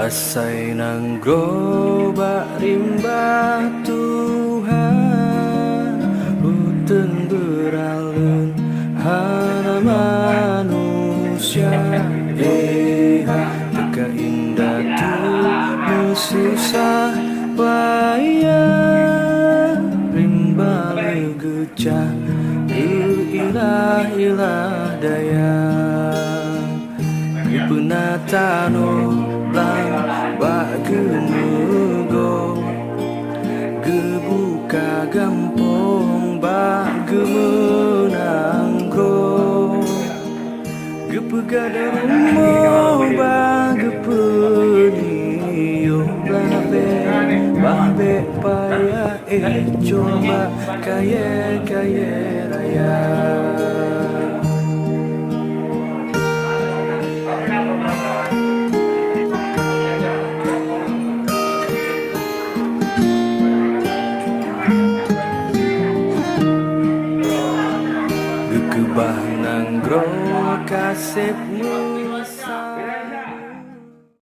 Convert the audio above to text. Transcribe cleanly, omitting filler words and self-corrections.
Asai nang grobak rimba Tuhan Hutan beralun hana manusia Teka indah tu susah payah Rimba legecah ilah daya Penatano lang bagemugo Gebuka gampong bagemenangro Gepegaderumo bagepeniyo Babe paya coba kaya raya Gekebah nang gro kasepmu